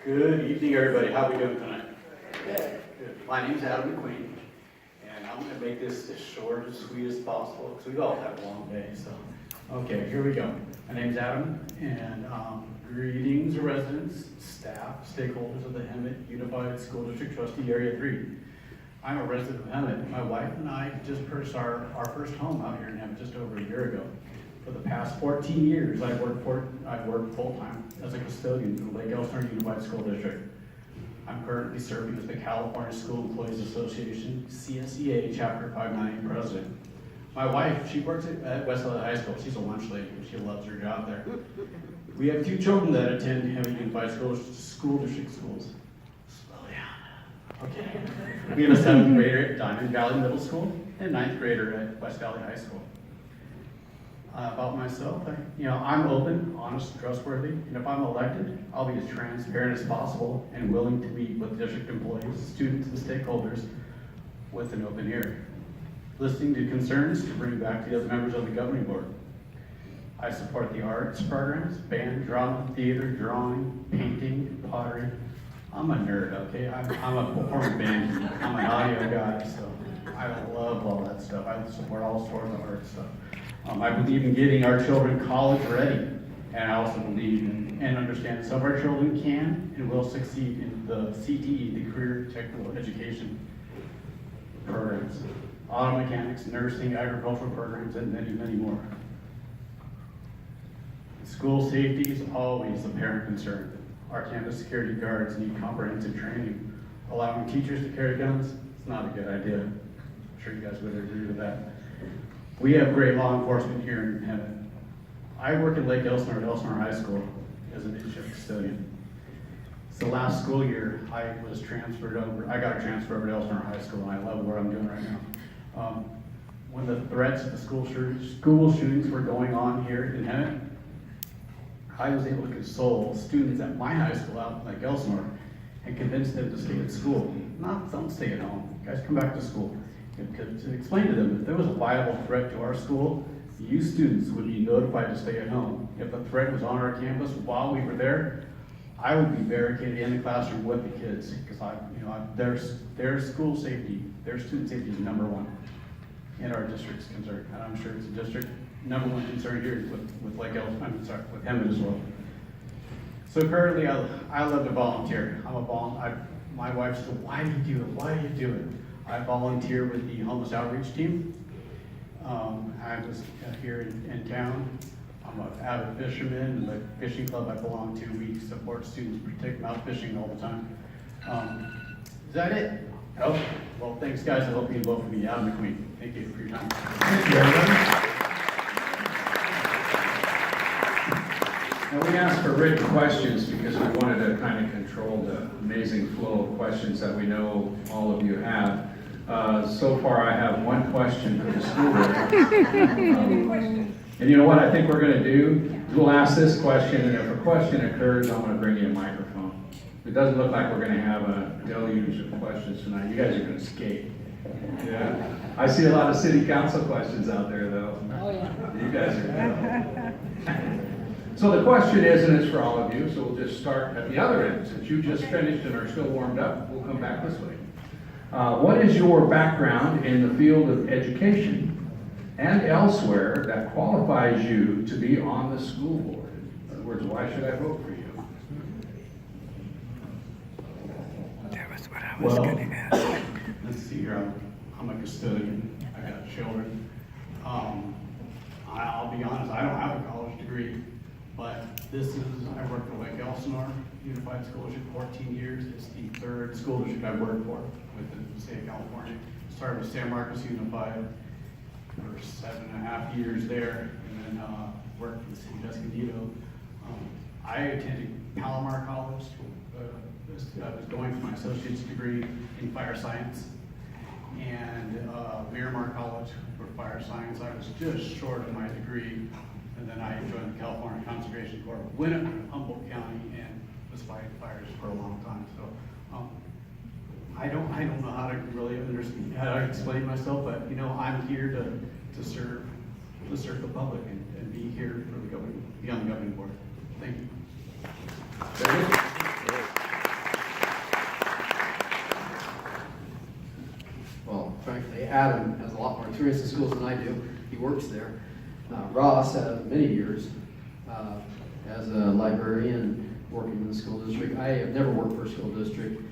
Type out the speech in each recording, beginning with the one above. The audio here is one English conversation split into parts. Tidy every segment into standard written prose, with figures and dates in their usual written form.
Good evening, everybody. How are we doing tonight? Good. My name's McQueen, and I'm going to make this as short and sweet as possible because we all have a long day. So, okay, here we go. My name's Adam, and greetings, residents, staff, stakeholders of the Hemet Unified School District Trustee Area 3. I'm a resident of Hemet. My wife and I just purchased our first home out here in Hemet just over a year ago. For the past 14 years, I've worked full-time as a custodian for the Lake Elsinore Unified School District. I'm currently serving as the California School Employees Association, CSEA Chapter 59 President. My wife, she works at West Valley High School. She's a lunch lady. She loves her job there. We have 2 children that attend Hemet Unified School District schools. Slow down. Okay. We have a 7th grader at Diamond Valley Middle School and a 9th grader at West Valley High School. About myself, I'm open, honest, trustworthy, and if I'm elected, I'll be as transparent as possible and willing to meet with district employees, students, and stakeholders with an open ear, listening to concerns to bring back to the other members of the governing board. I support the arts programs, band, drama, theater, drawing, painting, pottery. I'm a nerd, okay? I'm a performing band. I'm an audio guy, so I love all that stuff. I support all sorts of art stuff. I believe in getting our children college ready, and I also believe in and understand that some of our children can and will succeed in the CTE, the Career Technical Education programs, auto mechanics, nursing, agricultural programs, and many, many more. School safety is always a parent concern. Our campus security guards need comprehensive training. Allowing teachers to carry guns is not a good idea. I'm sure you guys would agree with that. We have great law enforcement here in Hemet. I work at Lake Elsinore at Elsinore High School as an in-shift custodian. So last school year, I got transferred over to Elsinore High School, and I love what I'm doing right now. When the threats of the school shootings were going on here in Hemet, I was able to console students at my high school out in Lake Elsinore and convince them to stay at school. Don't stay at home. Guys, come back to school. To explain to them if there was a viable threat to our school, you students would be notified to stay at home. If the threat was on our campus while we were there, I would be barricaded in the classroom with the kids because their school safety, their student safety is #1 in our district's concern, and I'm sure it's a district #1 concern here with Lake Elsinore. With Hemet as well. So currently, I love to volunteer. My wife said, "Why do you do it? Why do you do it?" I volunteer with the homeless outreach team. I was here in town. I'm an avid fisherman, and the fishing club I belong to, we support students, take them out fishing all the time. Is that it? Oh, well, thanks guys. I hope you vote for me, Adam McQueen. Thank you for your time. Thank you, Adam. Now, we asked for written questions because we wanted to kind of control the amazing flow of questions that we know all of you have. So far, I have one question for the school board. And you know what I think we're going to do? We'll ask this question, and if a question occurs, I'm going to bring you a microphone. It doesn't look like we're going to have a deluge of questions tonight. You guys are going to skate. Yeah. I see a lot of city council questions out there, though. Oh, yeah. You guys are good. So the question is, and it's for all of you, so we'll just start at the other end. Since you just finished and are still warmed up, we'll come back this way. What is your background in the field of education and elsewhere that qualifies you to be on the school board? In other words, why should I vote for you? That was what I was going to ask. Let's see here. I'm a custodian. I got children. I'll be honest, I don't have a college degree, but I worked for Lake Elsinore Unified School District 14 years. It's the 3rd school district I've worked for within the state of California. Started with San Marcos Unified for 7.5 years there, and then worked for the city of Escondido. I attended Palomar College. I was going for my associate's degree in fire science, and Miramar College for fire science. I was just short of my degree, and then I joined the California Conservation Corps, went up to Humboldt County, and was fighting fires for a long time. So I don't know how to really understand how to explain myself, but I'm here to serve the public and be here for the government, be on the governing board. Thank you. Very good. Adam has a lot more experience in schools than I do. He works there. Ross has many years as a librarian working in the school district. I have never worked for a school district,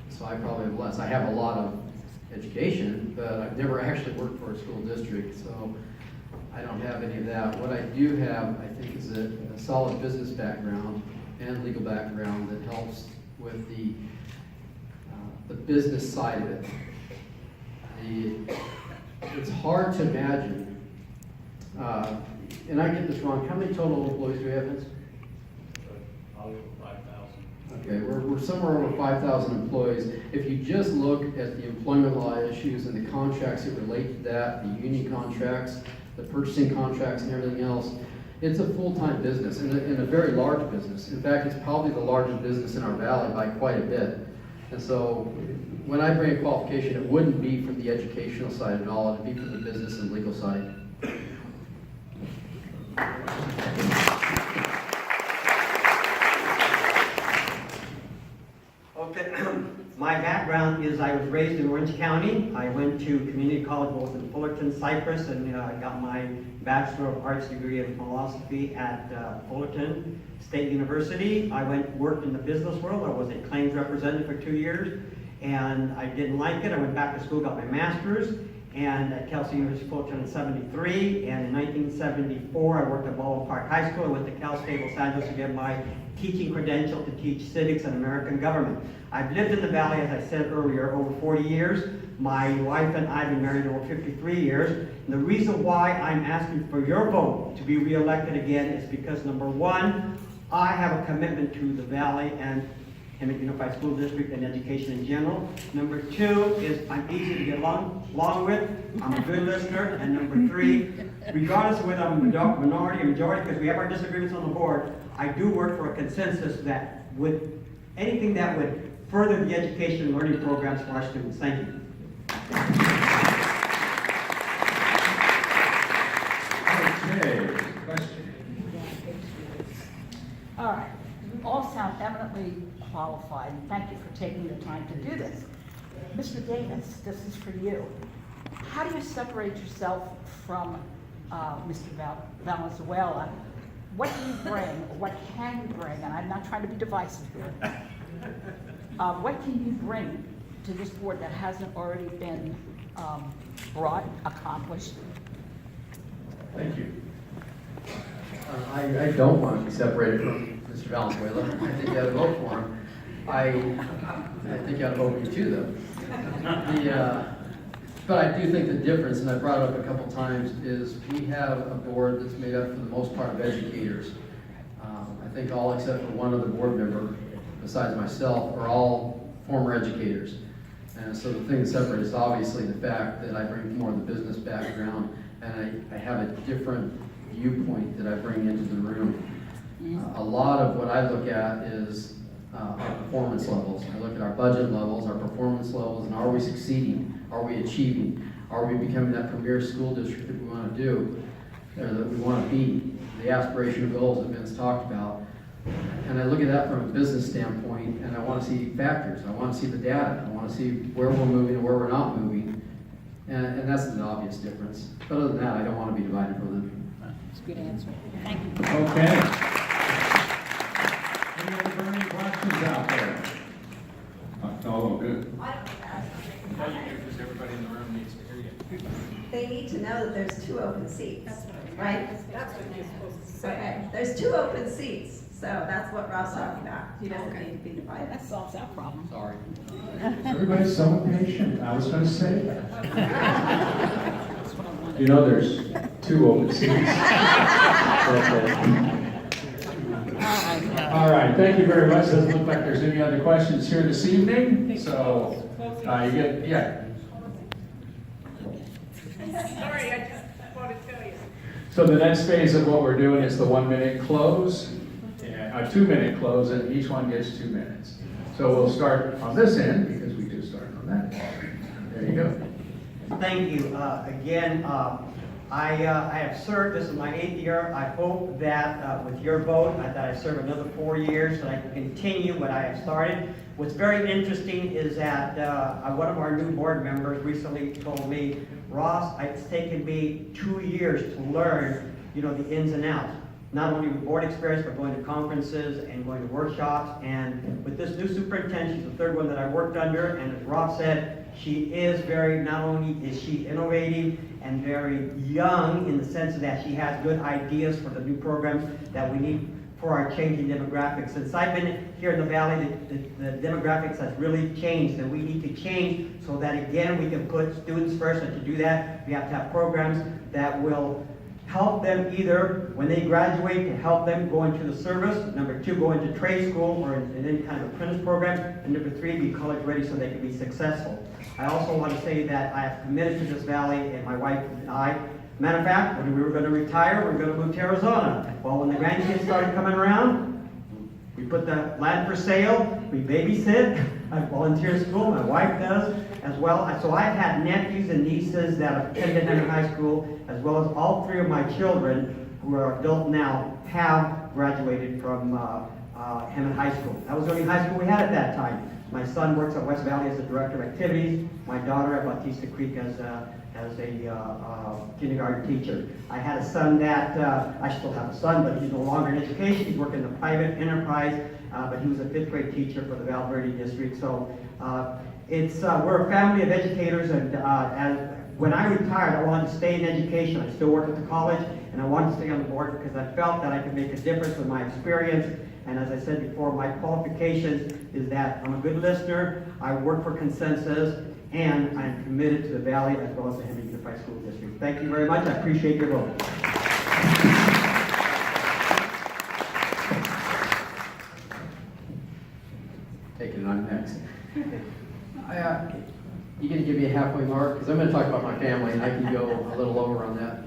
so I probably have less. I have a lot of education, but I've never actually worked for a school district, so I don't have any of that. What I do have, I think, is a solid business background and legal background that helps with the business side of it. It's hard to imagine, and I get this wrong, how many total employees do we have, Vince? Over 5,000. Okay, we're somewhere over 5,000 employees. If you just look at the employment law issues and the contracts that relate to that, the union contracts, the purchasing contracts and everything else, it's a full-time business and a very large business. In fact, it's probably the largest business in our valley by quite a bit. And so when I bring a qualification, it wouldn't be from the educational side at all, it'd be from the business and legal side. Okay, my background is I was raised in Orange County. I went to community college both in Fullerton, Cypress, and I got my Bachelor of Arts degree in philosophy at Fullerton State University. I worked in the business world. I was a claims representative for 2 years, and I didn't like it. I went back to school, got my master's, and at Cal State University Fullerton in '73, and in 1974 I worked at Baldwin Park High School. I went to Cal State Los Angeles to get my teaching credential to teach civics and American government. I've lived in the Valley, as I said earlier, over 40 years. My wife and I have been married over 53 years. And the reason why I'm asking for your vote to be reelected again is because, number one, I have a commitment to the Valley and Hemet Unified School District and education in general. Number two is I'm easy to get along with. I'm a good listener. And number three, regardless of whether I'm a minority or majority, because we have our disagreements on the board, I do work for a consensus that would, anything that would further the education and learning programs for our students. Thank you. Okay, question. All right, you all sound eminently qualified, and thank you for taking the time to do this. Mr. Davis, this is for you. How do you separate yourself from Mr. Valenzuela? What do you bring, or what can you bring, and I'm not trying to be divisive here, what can you bring to this board that hasn't already been accomplished? Thank you. I don't want to be separated from Mr. Valenzuela. I think you ought to vote for him. I think you ought to vote for me too, though. But I do think the difference, and I brought it up a couple times, is we have a board that's made up for the most part of educators. I think all except for one other board member, besides myself, are all former educators. And so the thing that separates is obviously the fact that I bring more of the business background, and I have a different viewpoint that I bring into the room. A lot of what I look at is our performance levels. I look at our budget levels, our performance levels, and are we succeeding? Are we achieving? Are we becoming that premier school district that we want to do, or that we want to be? The aspirational goals that Vince talked about. And I look at that from a business standpoint, and I want to see factors. I want to see the data. I want to see where we're moving and where we're not moving. And that's the obvious difference. But other than that, I don't want to be divided from them. That's a good answer. Thank you. Okay. Any other burning questions out there? Oh, good. Because everybody in the room needs to hear you. They need to know that there's 2 open seats, right? That's what you're supposed to say. Okay, there's 2 open seats, so that's what Rob's talking about. He doesn't need to be divided. That solves that problem. Sorry. Everybody's so impatient. I was going to say that. That's what I wanted. You know, there's 2 open seats. All right, thank you very much. Doesn't look like there's any other questions here this evening. So, you get, yeah. Sorry, I just want to tell you. So the next phase of what we're doing is the 1-minute close, and a 2-minute close, and each one gets 2 minutes. So we'll start on this end because we just started on that. There you go. Thank you. Again, I have served, this is my 8th year. I hope that with your vote, that I serve another 4 years so that I can continue what I have started. What's very interesting is that one of our new board members recently told me, Ross, it's taken me 2 years to learn, the ins and outs. Not only with board experience, but going to conferences and going to workshops. And with this new superintendent, she's the third one that I worked under, and as Ross said, she is not only is she innovative and very young in the sense that she has good ideas for the new programs that we need for our changing demographics. Since I've been here in the Valley, the demographics has really changed, and we need to change so that, again, we can put students first, and to do that, we have to have programs that will help them either when they graduate to help them go into the service, number 2, go into trade school or in any kind of apprentice program, and number 3, be college ready so they can be successful. I also want to say that I have committed to this Valley, and my wife and I. Matter of fact, when we were going to retire, we were going to move to Arizona. Well, when the grandkids started coming around, we put the land for sale, we babysit. I volunteer in school, my wife does as well. So I've had nephews and nieces that have attended Hemet High School, as well as all 3 of my children, who are adult now, have graduated from Hemet High School. That was the only high school we had at that time. My son works at West Valley as the director of activities. My daughter at Bautista Creek as a kindergarten teacher. I had a son that, I still have a son, but he's no longer in education. He's working in the private enterprise, but he was a 5th grade teacher for the Val Verde district. So we're a family of educators, and when I retired, I wanted to stay in education. I still work at the college, and I wanted to stay on the board because I felt that I could make a difference with my experience. And as I said before, my qualifications is that I'm a good listener, I work for consensus, and I'm committed to the Valley as well as the Hemet Unified School District. Thank you very much. I appreciate your vote. Taking it on next. You're going to give me a halfway mark? Because I'm going to talk about my family, and I can go a little over on that.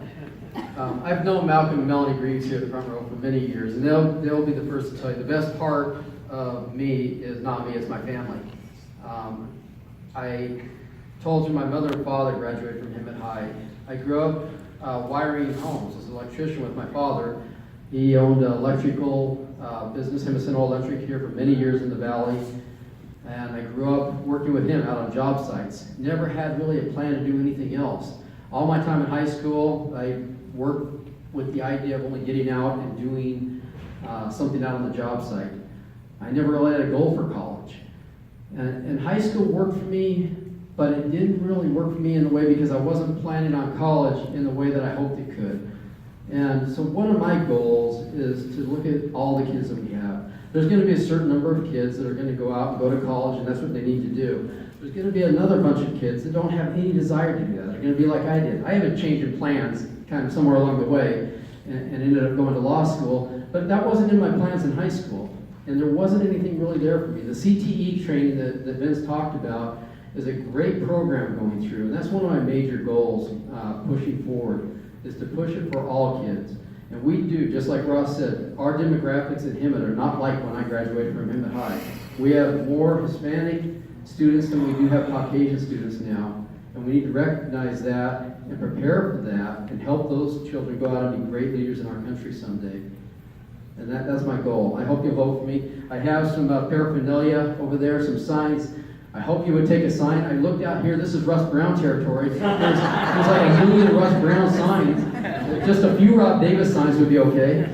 I've known Malcolm and Melanie Greaves here at the front row for many years, and they'll be the first to tell you the best part of me is not me, it's my family. I told you my mother and father graduated from Hemet High. I grew up wiring homes as an electrician with my father. He owned an electrical business, Hemet Electric, here for many years in the Valley. And I grew up working with him out on job sites. Never had really a plan to do anything else. All my time in high school, I worked with the idea of only getting out and doing something out on the job site. I never really had a goal for college. And high school worked for me, but it didn't really work for me in the way because I wasn't planning on college in the way that I hoped it could. And so one of my goals is to look at all the kids that we have. There's going to be a certain number of kids that are going to go out and go to college, and that's what they need to do. There's going to be another bunch of kids that don't have any desire to do that. They're going to be like I did. I had a change in plans kind of somewhere along the way and ended up going to law school, but that wasn't in my plans in high school. And there wasn't anything really there for me. The CTE training that Vince talked about is a great program going through, and that's one of my major goals pushing forward, is to push it for all kids. And we do, just like Ross said, our demographics at Hemet are not like when I graduated from Hemet High. We have more Hispanic students than we do have Caucasian students now, and we need to recognize that and prepare for that and help those children go out and be great leaders in our country someday. And that's my goal. I hope you'll vote for me. I have some paraphernalia over there, some signs. I hope you would take a sign. I looked out here. This is Russ Brown territory. There's like a million Russ Brown signs. Just a few Rob Davis signs would be okay.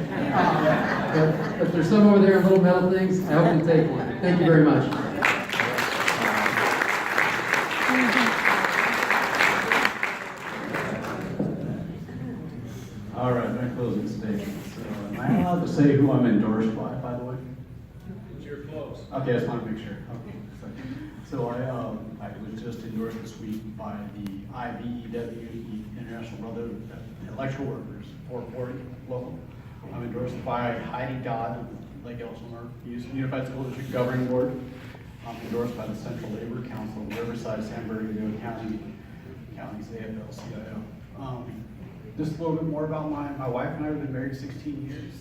But there's some over there in little metal things. I hope you take one. Thank you very much. All right, my closing statement. So, am I allowed to say who I'm endorsed by the way? You're close. Okay, I just want to make sure. Okay. So I was just endorsed this week by the IBEW, International Brotherhood of Electrical Workers, 440 local. I'm endorsed by Heidi Dodd, Lake Elsinore Unified School District Governing Board. I'm endorsed by the Central Labor Council, Riverside, San Bernardino County's AFL-CIO. Just a little bit more about my wife and I have been married 16 years.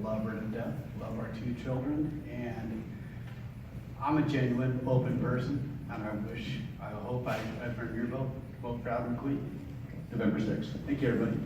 Love her to death, love our 2 children, and I'm a genuine, open person, and I hope I've earned your vote for Adam McQueen. November 6th. Thank you, everybody.